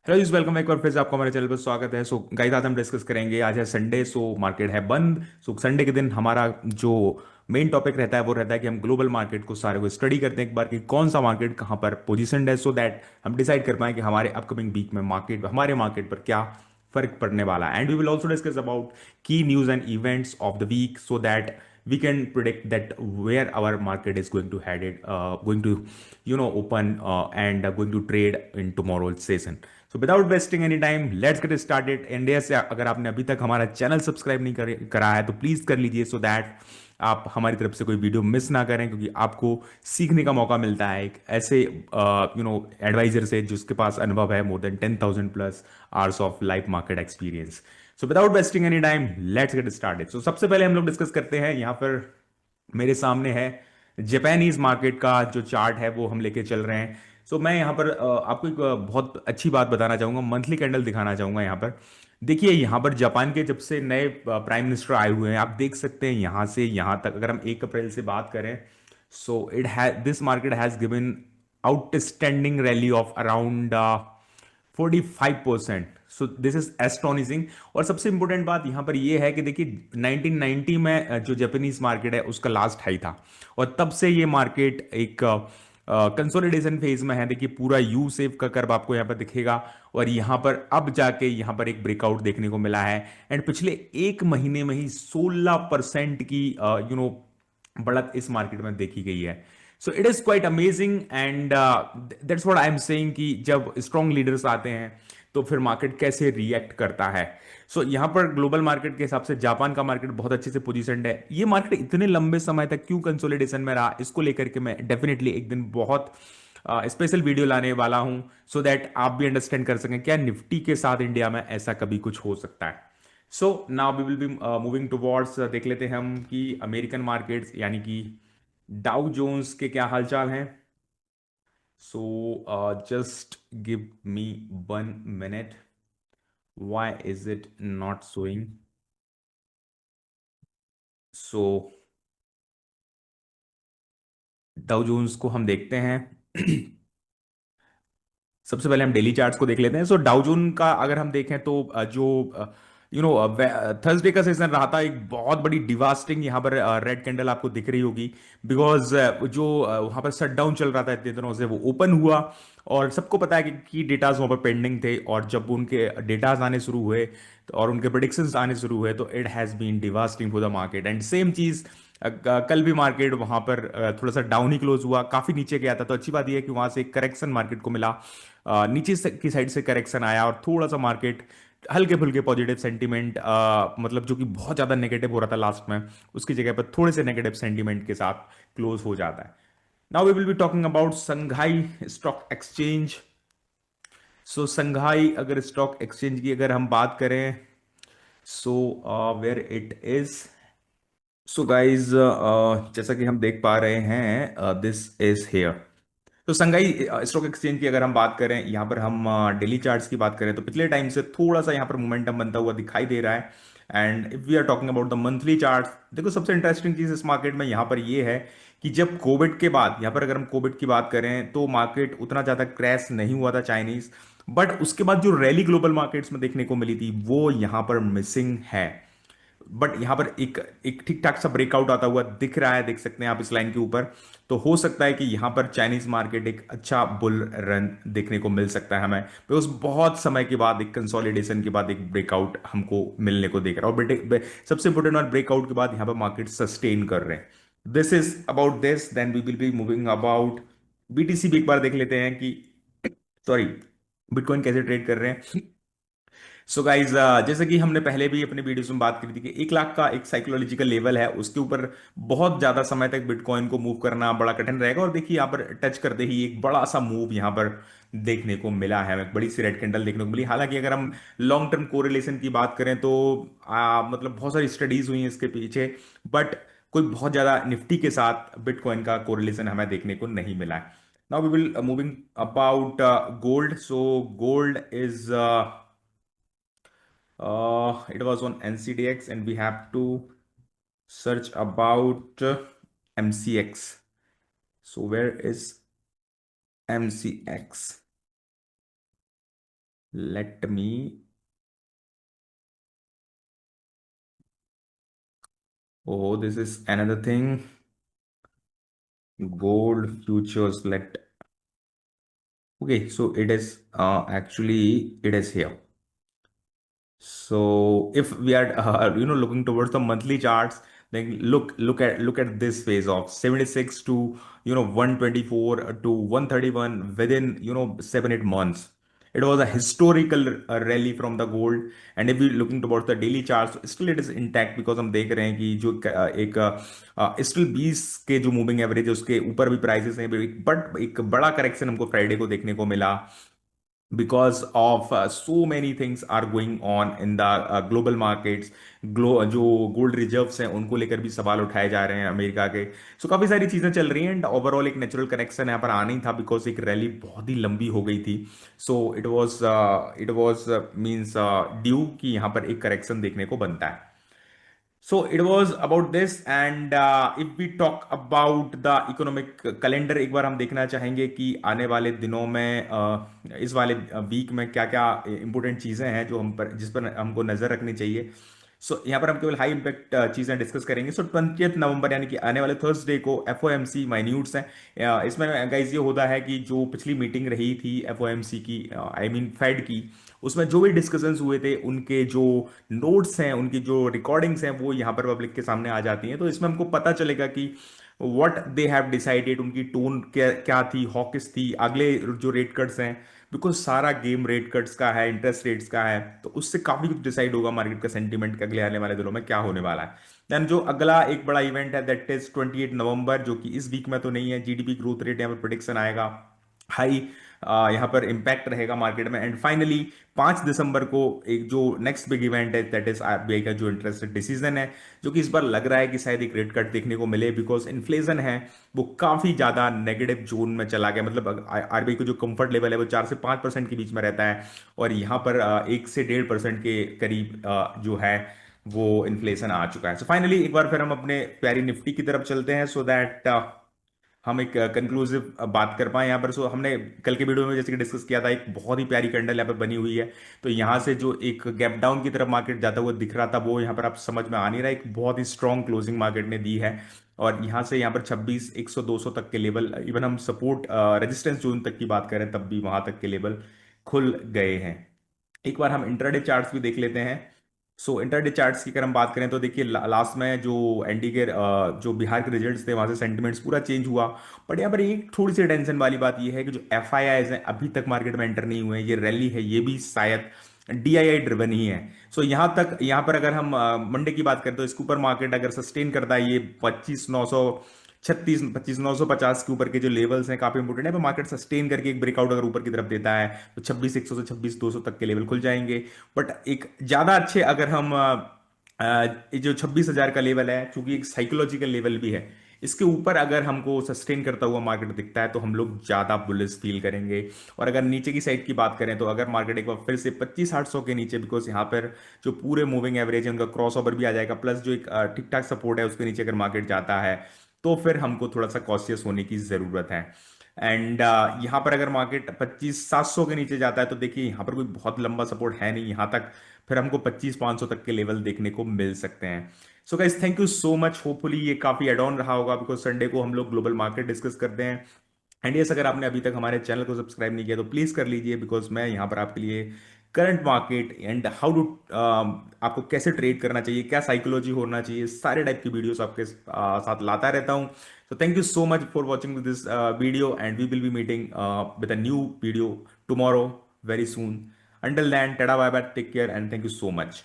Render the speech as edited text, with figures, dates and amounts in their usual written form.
Hello जी, welcome एक बार फिर से आपको हमारे चैनल पर स्वागत है। गाइस, आज हम डिस्कस करेंगे। आज है संडे, सो मार्केट है बंद। संडे के दिन हमारा जो मेन टॉपिक रहता है वो रहता है कि हम ग्लोबल मार्केट को सारे को स्टडी करते हैं एक बार कि कौन सा मार्केट कहाँ पर पोजीशनड है, सो दैट हम डिसाइड कर पाए कि हमारे अपकमिंग वीक में हमारे मार्केट पर क्या फर्क पड़ने वाला है। And we will also discuss about की news and events of the week, so that we can predict that where our market is going to headed, going to open and going to trade in tomorrow's session. So without wasting any time let's get started. India से अगर आपने अभी तक हमारा channel subscribe नहीं करा है तो प्लीज कर लीजिए, सो दैट आप हमारी तरफ से कोई वीडियो मिस ना करें, क्योंकि आपको सीखने का मौका मिलता है एक ऐसे एडवाइजर से जिसके पास अनुभव है more than 10,000 plus hours of live market experience. So without wasting any time let's get started. So सबसे पहले हम लोग डिस्कस करते हैं। यहाँ पर मेरे सामने है जापानीज मार्केट का जो चार्ट है वो हम लेके चल रहे हैं। मैं यहाँ पर आपको एक बहुत अच्छी बात बताना चाहूंगा, मंथली कैंडल दिखाना चाहूंगा। यहाँ पर देखिए, यहाँ पर जापान के जब से नए प्राइम मिनिस्टर आए हुए हैं, आप देख सकते हैं यहाँ से यहाँ तक अगर हम 1 अप्रैल से बात करें, so it has this market has given outstanding rally of around 45%। So this is astonishing. और सबसे इंपॉर्टेंट बात यहां पर यह है कि देखिए 1990 में जो जापानीज मार्केट है उसका लास्ट हाई था, और तब से ये मार्केट एक कंसोलिडेशन फेज में है। देखिए पूरा यू सेव का कर्व आपको यहाँ पर दिखेगा, और यहाँ पर अब जाके यहाँ पर एक ब्रेकआउट देखने को मिला है। एंड पिछले एक महीने में ही 16% की बढ़त इस मार्केट में देखी गई है। So it is quite amazing, and that's what I am saying कि जब स्ट्रॉन्ग लीडर्स आते हैं तो फिर मार्केट कैसे रिएक्ट करता है। यहाँ पर ग्लोबल मार्केट के हिसाब से जापान का मार्केट बहुत अच्छे से पोजीशनड है। ये मार्केट इतने लंबे समय तक क्यों कंसोलिडेशन में रहा, इसको लेकर के मैं डेफिनेटली एक दिन बहुत स्पेशल वीडियो लाने वाला हूं, सो दैट आप भी अंडरस्टैंड कर सकें क्या निफ्टी के साथ इंडिया में ऐसा कभी कुछ हो सकता है। Now we will be moving towards, देख लेते हैं हम कि अमेरिकन मार्केट्स यानी कि डाउ जोन्स के क्या हालचाल हैं। Just give me 1 minute. Why is it not showing? So Dow Jones को हम देखते हैं। सबसे पहले हम डेली चार्ट्स को देख लेते हैं। डाउ जोन का अगर हम देखें तो जो थर्सडे का सेशन रहा था, एक बहुत बड़ी डिवास्टिंग यहाँ पर रेड कैंडल आपको दिख रही होगी, बिकॉज जो वहाँ पर शट डाउन चल रहा था इतने दिनों से वो ओपन हुआ, और सबको पता है कि डेटाज वहाँ पर पेंडिंग थे, और जब उनके डेटाज आने शुरू हुए और उनके प्रोडिक्शंस आने शुरू हुए तो it has been devastating for the market. And same चीज़ कल भी मार्केट वहां पर थोड़ा सा डाउन ही क्लोज हुआ, काफी नीचे गया था। तो अच्छी बात यह है कि वहां से एक करेक्शन मार्केट को मिला, नीचे की साइड से करेक्शन आया, और थोड़ा सा मार्केट हल्के फुल्के पॉजिटिव सेंटीमेंट, मतलब जो कि बहुत ज्यादा नेगेटिव हो रहा था लास्ट में, उसकी जगह पर थोड़े से नेगेटिव सेंटीमेंट के साथ क्लोज हो जाता है। Now we will be talking about Shanghai stock exchange. Shanghai अगर स्टॉक एक्सचेंज की अगर हम बात करें, so where it is. Guys, जैसा कि हम देख पा रहे हैं, this is here. Shanghai stock exchange की अगर हम बात करें, यहाँ पर हम डेली चार्ट्स की बात करें तो पिछले टाइम से थोड़ा सा यहाँ पर मोमेंटम बनता हुआ दिखाई दे रहा है। And if we are talking about the monthly chart, देखो सबसे इंटरेस्टिंग चीज इस मार्केट में यहाँ पर ये है कि जब कोविड के बाद, यहाँ पर अगर हम कोविड की बात करें तो मार्केट उतना ज्यादा क्रैश नहीं हुआ था चाइनीज, बट उसके बाद जो रैली ग्लोबल मार्केट्स में देखने को मिली थी वो यहाँ पर मिसिंग है। बट यहां पर एक एक ठीक ठाक सा ब्रेकआउट आता हुआ दिख रहा है, देख सकते हैं आप इस लाइन के ऊपर। तो हो सकता है कि यहां पर चाइनीज मार्केट एक अच्छा बुल रन देखने को मिल सकता है हमें, तो उस बहुत समय के बाद एक कंसोलिडेशन के बाद एक ब्रेकआउट हमको मिलने को देख रहा है। और सबसे इंपोर्टेंट बात, ब्रेकआउट के बाद यहां पर मार्केट सस्टेन कर रहे हैं। This is about this, then we will be moving about BTC भी एक बार देख लेते हैं कि, सॉरी, बिटकॉइन कैसे ट्रेड कर रहे हैं। गाइज, जैसे कि हमने पहले भी अपने वीडियोस में बात करी थी कि 1 लाख का एक साइकोलॉजिकल लेवल है, उसके ऊपर बहुत ज्यादा समय तक बिटकॉइन को मूव करना बड़ा कठिन रहेगा। और देखिए यहाँ पर टच करते ही एक बड़ा सा मूव यहाँ पर देखने को मिला है, हमें बड़ी सी रेड कैंडल देखने को मिली। हालांकि अगर हम लॉन्ग टर्म कोरिलेशन की बात करें तो मतलब बहुत सारी स्टडीज हुई हैं इसके पीछे, बट कोई बहुत ज्यादा निफ्टी के साथ बिटकॉइन का कोरिलेशन हमें देखने को नहीं मिला है। Now we will moving about gold. Gold is, it was on NCDX, and we have to search about MCX. Where is MCX? Let me. Oh, this is another thing. Gold futures. Let. Okay, so it is actually it is here. So if we are looking towards the monthly charts, then look at this phase of 76 to 124 to 131 within 7-8 months. It was a historical rally from the gold. And if we looking towards the daily charts, still it is intact because हम देख रहे हैं कि जो एक still 20 के जो moving average है उसके ऊपर भी प्राइसेस हैं, बट एक बड़ा करेक्शन हमको फ्राइडे को देखने को मिला because of so many things are going on in the global markets. जो गोल्ड रिजर्व्स हैं उनको लेकर भी सवाल उठाए जा रहे हैं अमेरिका के। सो काफी सारी चीजें चल रही हैं एंड ओवरऑल एक नेचुरल कनेक्शन यहाँ पर आना ही था बिकॉज एक रैली बहुत ही लंबी हो गई थी। So it was means due कि यहाँ पर एक करेक्शन देखने को बनता है। So it was about this, and if we talk about the economic calendar, एक बार हम देखना चाहेंगे कि आने वाले दिनों में इस वाले वीक में क्या क्या इंपॉर्टेंट चीज़ें हैं जो हम पर जिस पर हमको नज़र रखनी चाहिए। सो यहाँ पर हम केवल हाई इम्पैक्ट चीज़ें डिस्कस करेंगे। सो 20 नवंबर यानी कि आने वाले थर्सडे को एफओएमसी माइन्यूट्स हैं। इसमें गाइज ये होता है कि जो पिछली मीटिंग रही थी एफओएमसी की, आई मीन फेड की, उसमें जो भी डिस्कशंस हुए थे उनके जो नोट्स हैं, उनकी जो रिकॉर्डिंग्स हैं, वो यहाँ पर पब्लिक के सामने आ जाती हैं। तो इसमें हमको पता चलेगा कि व्हाट दे हैव डिसाइडेड, उनकी टोन क्या क्या थी, हॉकिश थी, अगले जो रेट कट्स हैं, बिकॉज सारा गेम रेट कट्स का है, इंटरेस्ट रेट्स का है। तो उससे काफी कुछ डिसाइड होगा मार्केट का सेंटीमेंट के अगले आने वाले दिनों में क्या होने वाला है। देन जो अगला एक बड़ा इवेंट है दैट इज 28 नवंबर, जो कि इस वीक में तो नहीं है। जीडीपी ग्रोथ रेट यहाँ पर प्रोडिक्शन आएगा हाई, यहाँ पर इम्पैक्ट रहेगा मार्केट में। एंड फाइनली 5 दिसंबर को एक जो नेक्स्ट बिग इवेंट है दैट इज आरबीआई का जो इंटरेस्ट डिसीजन है, जो कि इस बार लग रहा है कि शायद एक रेट कट देखने को मिले बिकॉज इन्फ्लेशन है वो काफी ज्यादा नेगेटिव जोन में चला गया। मतलब आरबीआई को जो कंफर्ट लेवल है वो 4 से 5% के बीच में रहता है, और यहाँ पर 1 से 1.5% के करीब जो है वो इन्फ्लेशन आ चुका है। सो फाइनली एक बार फिर हम अपने प्यारी निफ्टी की तरफ चलते हैं सो दैट हम एक कंक्लूसिव बात कर पाए यहाँ पर। सो हमने कल के वीडियो में जैसे कि डिस्कस किया था, एक बहुत ही प्यारी कैंडल यहाँ पर बनी हुई है। तो यहाँ से जो एक गैप डाउन की तरफ मार्केट जाता हुआ दिख रहा था वो यहाँ पर आप समझ में आ नहीं रहा, एक बहुत ही स्ट्रॉन्ग क्लोजिंग मार्केट ने दी है। और यहाँ से यहाँ पर 26 100 200 तक के लेवल, इवन हम सपोर्ट रेजिस्टेंस जोन तक की बात करें तब भी वहां तक के लेवल खुल गए हैं। एक बार हम इंट्राडे चार्ट्स भी देख लेते हैं। सो इंटरडे चार्ट्स की अगर हम बात करें तो देखिए लास्ट में जो एनडी के जो बिहार के रिजल्ट्स थे वहां से सेंटिमेंट्स पूरा चेंज हुआ। बट यहाँ पर एक थोड़ी सी टेंशन वाली बात ये है कि जो एफ आई आईज हैं अभी तक मार्केट में एंटर नहीं हुए हैं। ये रैली है ये भी शायद डीआईआई ड्रिवन ही है। सो यहाँ तक यहाँ पर अगर हम मंडे की बात करें तो इसके ऊपर मार्केट अगर सस्टेन करता है ये 25,950 के ऊपर के जो लेवल्स हैं काफी इंपोर्टेंट है। मार्केट सस्टेन करके एक ब्रेकआउट अगर ऊपर की तरफ देता है तो 26,100 से 26,200 तक के लेवल खुल जाएंगे। बट एक ज्यादा अच्छे अगर हम ये जो 26,000 का लेवल है क्योंकि एक साइकोलॉजिकल लेवल भी है, इसके ऊपर अगर हमको सस्टेन करता हुआ मार्केट दिखता है तो हम लोग ज्यादा बुलिश फील करेंगे। और अगर नीचे की साइड की बात करें तो अगर मार्केट एक बार फिर से 25,800 के नीचे, बिकॉज यहाँ पर जो पूरे मूविंग एवरेज है उनका क्रॉस ओवर भी आ जाएगा, प्लस जो एक ठीक ठाक सपोर्ट है उसके नीचे अगर मार्केट जाता है तो फिर हमको थोड़ा सा कॉशियस होने की जरूरत है। एंड यहाँ पर अगर मार्केट 25,700 के नीचे जाता है तो देखिए यहाँ पर कोई बहुत लंबा सपोर्ट है नहीं यहाँ तक, फिर हमको 25,500 तक के लेवल देखने को मिल सकते हैं। So guys thank you so much, hopefully ये काफी एड ऑन रहा होगा बिकॉज संडे को हम लोग ग्लोबल मार्केट डिस्कस करते हैं। एंड यस, अगर आपने अभी तक हमारे चैनल को सब्सक्राइब नहीं किया तो प्लीज कर लीजिए बिकॉज मैं यहाँ पर आपके लिए current market and how to आपको कैसे ट्रेड करना चाहिए, क्या साइकोलॉजी होना चाहिए, सारे टाइप की वीडियोस आपके साथ लाता रहता हूँ। So thank you so much for watching this video, and we will be meeting with a new video tomorrow very soon. Until then, tada bye bye, take care, and thank you so much.